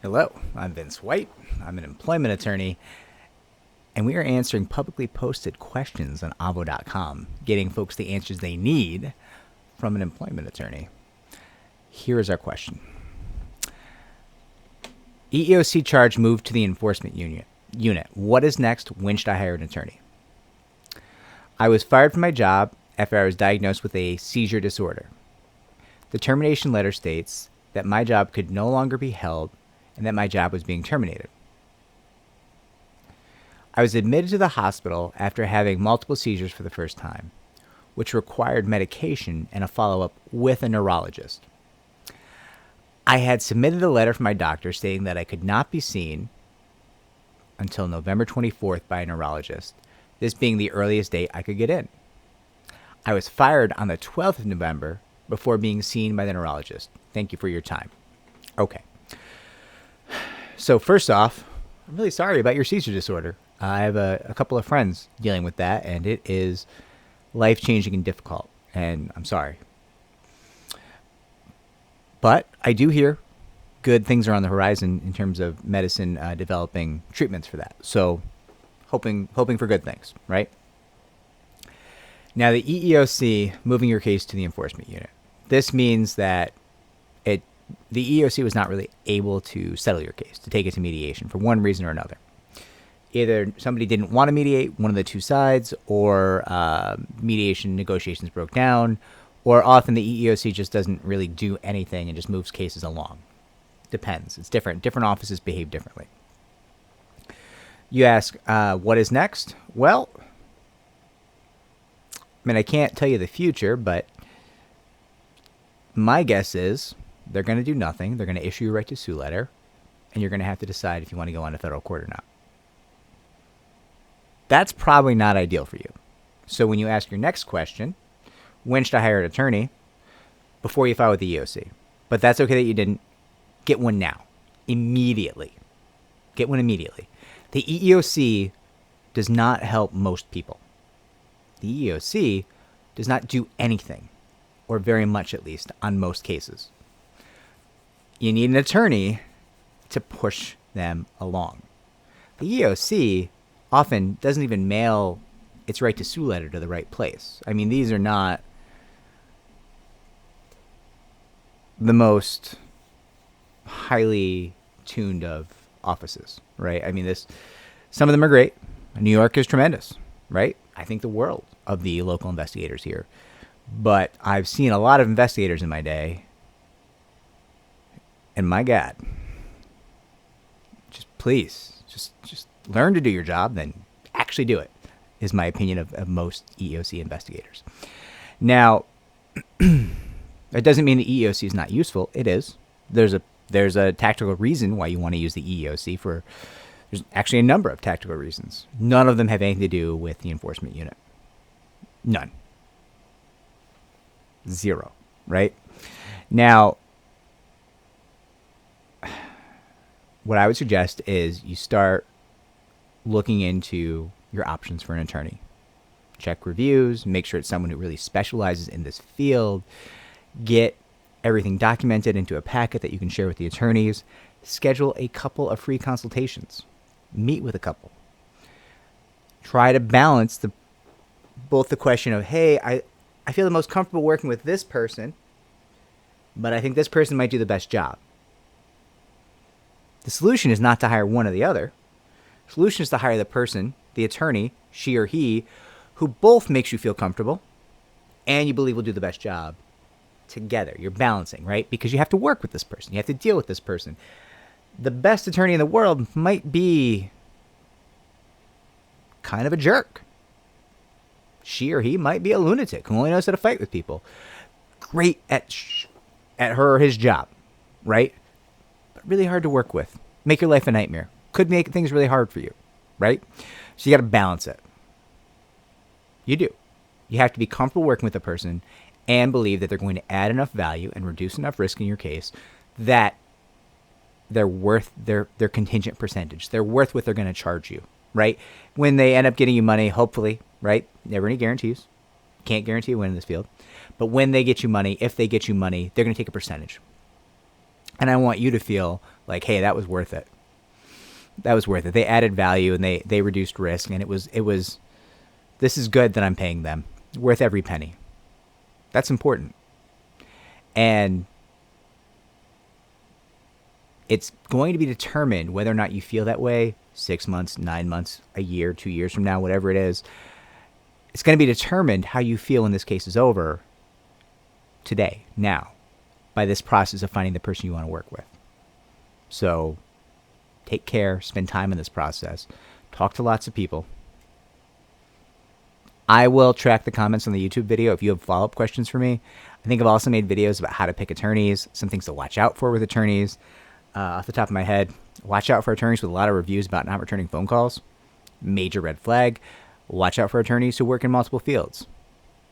Hello, I'm Vince White. I'm an employment attorney, and we are answering publicly posted questions on avo.com, getting folks the answers they need from an employment attorney. Here is our question. EEOC charge moved to the enforcement unit. What is next? When should I hire an attorney? I was fired from my job after I was diagnosed with a seizure disorder. The termination letter states that my job could no longer be held and that my job was being terminated. I was admitted to the hospital after having multiple seizures for the first time, which required medication and a follow-up with a neurologist. I had submitted a letter from my doctor stating that I could not be seen until November 24th by a neurologist, this being the earliest date I could get in. I was fired on the 12th of November before being seen by the neurologist. Thank you for your time. Okay. So first off, I'm really sorry about your seizure disorder. I have a couple of friends dealing with that, and it is life-changing and difficult, and I'm sorry. But I do hear good things are on the horizon in terms of medicine developing treatments for that. So hoping for good things, right? Now, the EEOC moving your case to the enforcement unit. This means that the EEOC was not really able to settle your case, to take it to mediation for one reason or another. Either somebody didn't want to mediate one of the two sides, or mediation negotiations broke down, or often the EEOC just doesn't really do anything and just moves cases along. Depends. It's different. Different offices behave differently. You ask, what is next? Well, I mean, I can't tell you the future, but my guess is they're going to do nothing. They're going to issue a right to sue letter, and you're going to have to decide if you want to go on to federal court or not. That's probably not ideal for you. So when you ask your next question, when should I hire an attorney? Before you file with the EEOC. But that's okay that you didn't. Get one now. Immediately. Get one immediately. The EEOC does not help most people. The EEOC does not do anything, or very much at least, on most cases. You need an attorney to push them along. The EEOC often doesn't even mail its right to sue letter to the right place. I mean, these are not the most highly tuned of offices, right? I mean, some of them are great. New York is tremendous, right? I think the world of the local investigators here. But I've seen a lot of investigators in my day, and my God, please learn to do your job, then actually do it, is my opinion of most EEOC investigators. Now, it doesn't mean the EEOC is not useful. It is. There's a tactical reason why you want to use the EEOC there's actually a number of tactical reasons. None of them have anything to do with the enforcement unit. None. Zero, right? Now, what I would suggest is you start looking into your options for an attorney. Check reviews, make sure it's someone who really specializes in this field. Get everything documented into a packet that you can share with the attorneys. Schedule a couple of free consultations. Meet with a couple. Try to balance both the question of, hey, I feel the most comfortable working with this person, but I think this person might do the best job. The solution is not to hire one or the other. The solution is to hire the person, the attorney, she or he, who both makes you feel comfortable and you believe will do the best job together. You're balancing, right? Because you have to work with this person. You have to deal with this person. The best attorney in the world might be kind of a jerk. She or he might be a lunatic who only knows how to fight with people. Great at her or his job, right? But really hard to work with. Make your life a nightmare. Could make things really hard for you, right? So you got to balance it. You do. You have to be comfortable working with a person and believe that they're going to add enough value and reduce enough risk in your case that they're worth their contingent percentage. They're worth what they're going to charge you, right? When they end up getting you money, hopefully, right? Never any guarantees. Can't guarantee a win in this field. But when they get you money, if they get you money, they're going to take a percentage. And I want you to feel like, hey, that was worth it. That was worth it. They added value and they reduced risk, and it was this is good that I'm paying them. Worth every penny. That's important. And it's going to be determined whether or not you feel that way 6 months, 9 months, a year, 2 years from now, whatever it is. It's going to be determined how you feel when this case is over today, now, by this process of finding the person you want to work with. So take care, spend time in this process, talk to lots of people. I will track the comments on the YouTube video if you have follow-up questions for me. I think I've also made videos about how to pick attorneys, some things to watch out for with attorneys. Off the top of my head, watch out for attorneys with a lot of reviews about not returning phone calls. Major red flag. Watch out for attorneys who work in multiple fields,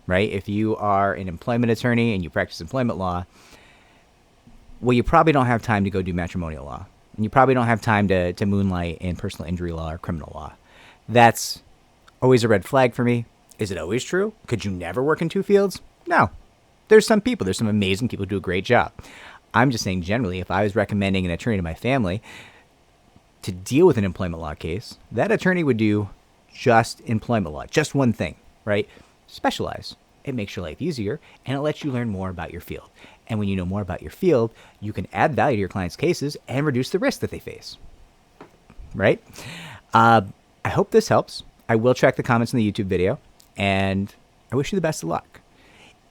right? If you are an employment attorney and you practice employment law, well, you probably don't have time to go do matrimonial law. And you probably don't have time to moonlight in personal injury law or criminal law. That's always a red flag for me. Is it always true? Could you never work in two fields? No. There's some people. There's some amazing people who do a great job. I'm just saying generally, if I was recommending an attorney to my family to deal with an employment law case, that attorney would do just employment law, just one thing, right? Specialize. It makes your life easier, and it lets you learn more about your field. And when you know more about your field, you can add value to your clients' cases and reduce the risk that they face, right? I hope this helps. I will track the comments in the YouTube video, and I wish you the best of luck.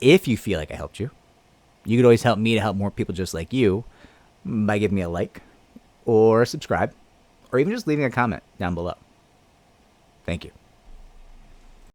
If you feel like I helped you, you could always help me to help more people just like you by giving me a like or a subscribe or even just leaving a comment down below. Thank you.